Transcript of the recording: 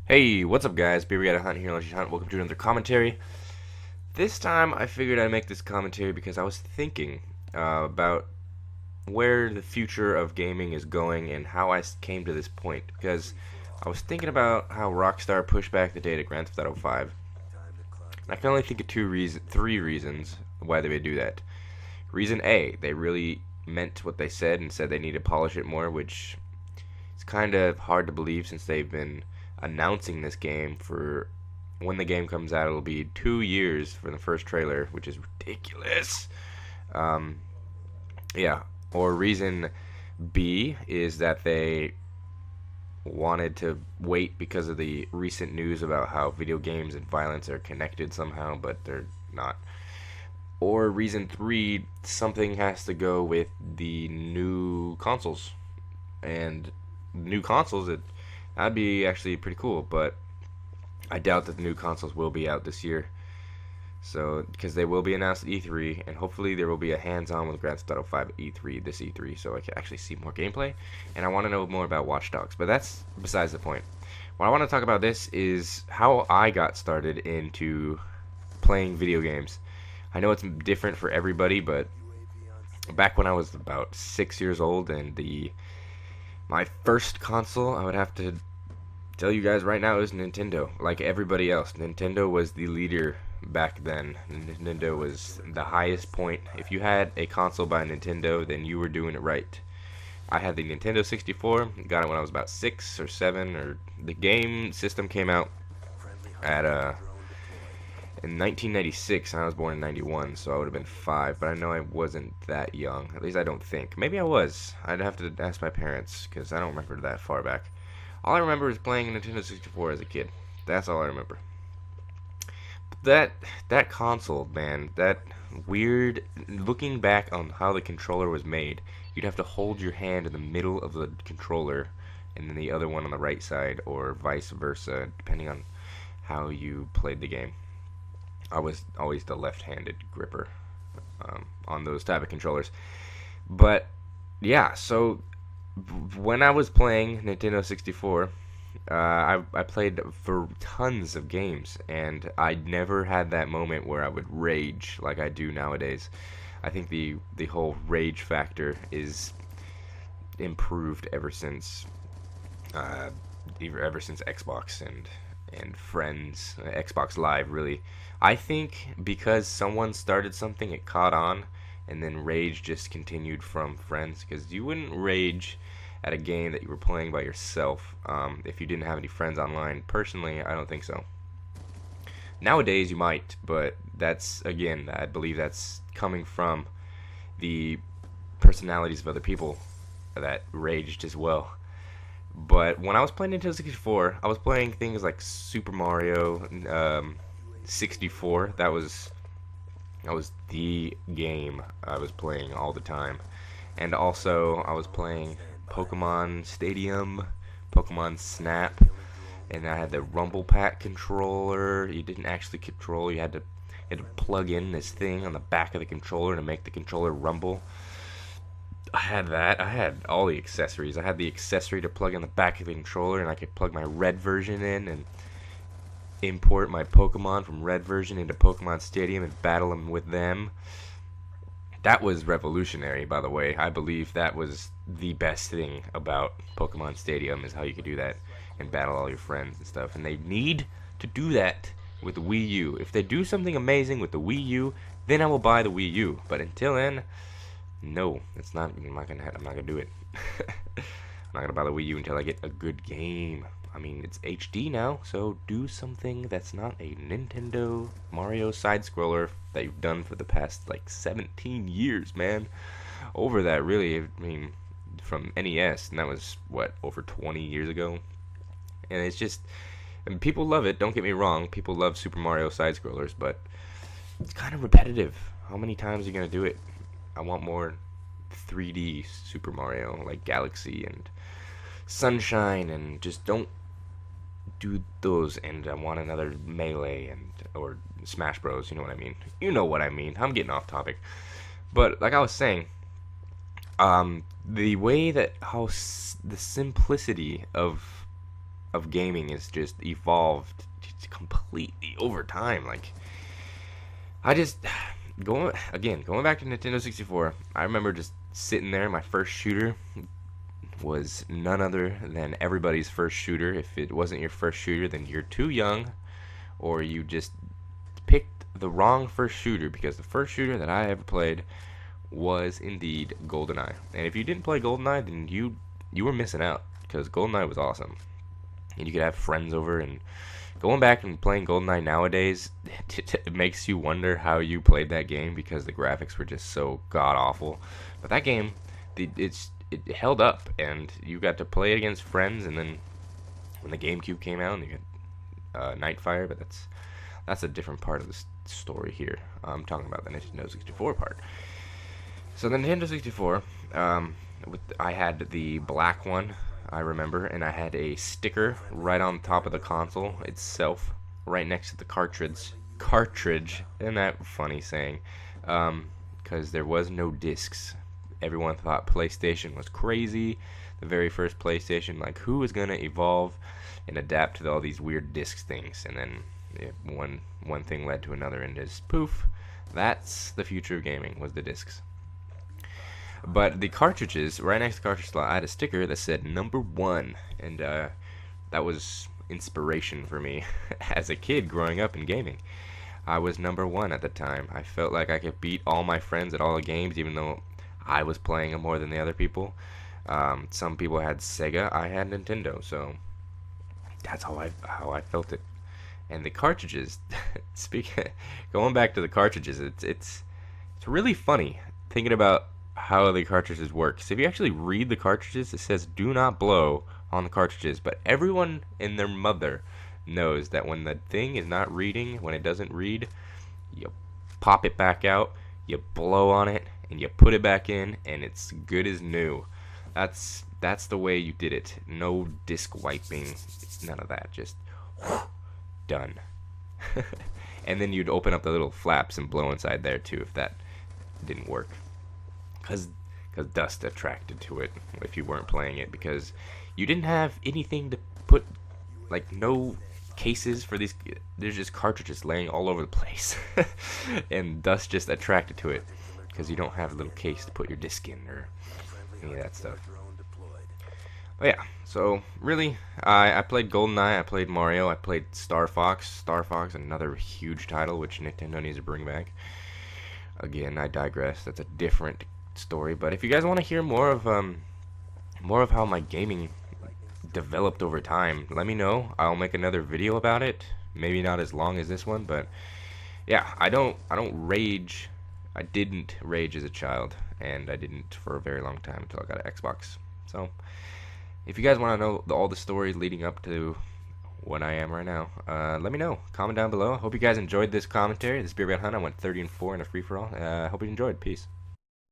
Hey, what's up guys? BRBgottahunt here, Let's Hunt. Welcome to another commentary. This time I figured I'd make this commentary because I was thinking about where the future of gaming is going and how I came to this point. Because I was thinking about how Rockstar pushed back the date of Grand Theft Auto 5. And I can only think of three reasons why they would do that. Reason A, they really meant what they said and said they need to polish it more, which is kind of hard to believe since they've been announcing this game for when the game comes out. It'll be 2 years for the first trailer, which is ridiculous. Um, yeah. Or reason B is that they wanted to wait because of the recent news about how video games and violence are connected somehow, but they're not. Or reason 3, something has to go with the new consoles. And new consoles, that'd be actually pretty cool, but I doubt that the new consoles will be out this year. So, because they will be announced at E3, and hopefully there will be a hands-on with Grand Theft Auto 5 at E3, this E3, so I can actually see more gameplay. And I want to know more about Watch Dogs, but that's besides the point. What I want to talk about this is how I got started into playing video games. I know it's different for everybody, but back when I was about 6 years old, and my first console, I would have to tell you guys right now, is Nintendo. Like everybody else, Nintendo was the leader back then. Nintendo was the highest point. If you had a console by Nintendo, then you were doing it right. I had the Nintendo 64, got it when I was about 6 or 7, or the game system came out at in 1996, and I was born in 91, so I would have been 5, but I know I wasn't that young. At least I don't think. Maybe I was. I'd have to ask my parents, because I don't remember that far back. All I remember is playing a Nintendo 64 as a kid. That's all I remember. But that console, man, that weird, looking back on how the controller was made, you'd have to hold your hand in the middle of the controller, and then the other one on the right side, or vice versa, depending on how you played the game. I was always the left-handed gripper on those type of controllers. But yeah, so when I was playing Nintendo 64, I played for tons of games, and I never had that moment where I would rage like I do nowadays. I think the whole rage factor is improved ever since Xbox and friends, Xbox Live, really. I think because someone started something, it caught on, and then rage just continued from friends, because you wouldn't rage at a game that you were playing by yourself if you didn't have any friends online. Personally, I don't think so. Nowadays you might, but that's, again, I believe that's coming from the personalities of other people that raged as well. But when I was playing Nintendo 64, I was playing things like Super Mario 64. That was the game I was playing all the time. And also I was playing Pokemon Stadium, Pokemon Snap, and I had the Rumble Pack controller. You didn't actually control, you had to plug in this thing on the back of the controller to make the controller rumble. I had that. I had all the accessories. I had the accessory to plug in the back of the controller, and I could plug my red version in and import my Pokemon from red version into Pokemon Stadium and battle them with them. That was revolutionary, by the way. I believe that was the best thing about Pokemon Stadium, is how you could do that and battle all your friends and stuff. And they need to do that with the Wii U. If they do something amazing with the Wii U, then I will buy the Wii U. But until then, no, it's not. I'm not gonna do it. I'm not gonna buy the Wii U until I get a good game. I mean, it's HD now, so do something that's not a Nintendo Mario side-scroller that you've done for the past, like, 17 years, man. Over that, really, I mean, from NES, and that was, what, over 20 years ago? And it's just, I mean, people love it, don't get me wrong, people love Super Mario side-scrollers, but it's kind of repetitive. How many times are you gonna do it? I want more 3D Super Mario, like Galaxy and Sunshine, and just don't do those. And I want another Melee or Smash Bros. You know what I mean? You know what I mean. I'm getting off topic, but like I was saying, the way that the simplicity of of gaming has just evolved completely over time. Like, I just going back to Nintendo 64. I remember just sitting there. My first shooter was none other than everybody's first shooter. If it wasn't your first shooter, then you're too young, or you just picked the wrong first shooter, because the first shooter that I ever played was indeed GoldenEye. And if you didn't play GoldenEye, then you were missing out, because GoldenEye was awesome. And you could have friends over, and going back and playing GoldenEye nowadays, it makes you wonder how you played that game, because the graphics were just so god awful. But that game, it held up, and you got to play it against friends. And then when the GameCube came out, and you had Nightfire, but that's a different part of the story here. I'm talking about the Nintendo 64 part. So the Nintendo 64, I had the black one, I remember, and I had a sticker right on top of the console itself, right next to the cartridge. Isn't that funny saying? Because there was no discs. Everyone thought PlayStation was crazy. The very first PlayStation, like, who is gonna evolve and adapt to all these weird disc things? And then one thing led to another, and just poof, that's the future of gaming, was the discs. But the cartridges, right next to the cartridge slot, I had a sticker that said #1, and that was inspiration for me as a kid growing up in gaming. I was #1 at the time. I felt like I could beat all my friends at all the games, even though I was playing them more than the other people. Some people had Sega, I had Nintendo, so that's how I felt it. And the cartridges, going back to the cartridges, it's really funny thinking about how the cartridges work. So if you actually read the cartridges, it says "do not blow" on the cartridges, but everyone and their mother knows that when the thing is not reading, when it doesn't read, you pop it back out, you blow on it, and you put it back in, and it's good as new. That's the way you did it. No disc wiping, none of that. Just done. And then you'd open up the little flaps and blow inside there too if that didn't work. Because dust attracted to it if you weren't playing it, because you didn't have anything to put, like, no cases for these. There's just cartridges laying all over the place. And dust just attracted to it because you don't have a little case to put your disc in or any of that stuff. But yeah, so really, I played GoldenEye, I played Mario, I played Star Fox, another huge title which Nintendo needs to bring back. Again, I digress. That's a different story. But if you guys want to hear more of how my gaming developed over time, let me know. I'll make another video about it. Maybe not as long as this one, but yeah, I don't rage. I didn't rage as a child, and I didn't for a very long time until I got an Xbox. So if you guys want to know all the stories leading up to what I am right now, let me know. Comment down below. I hope you guys enjoyed this commentary. This is BRBgottahunt. I went 30-4 in a free-for-all. I hope you enjoyed. Peace.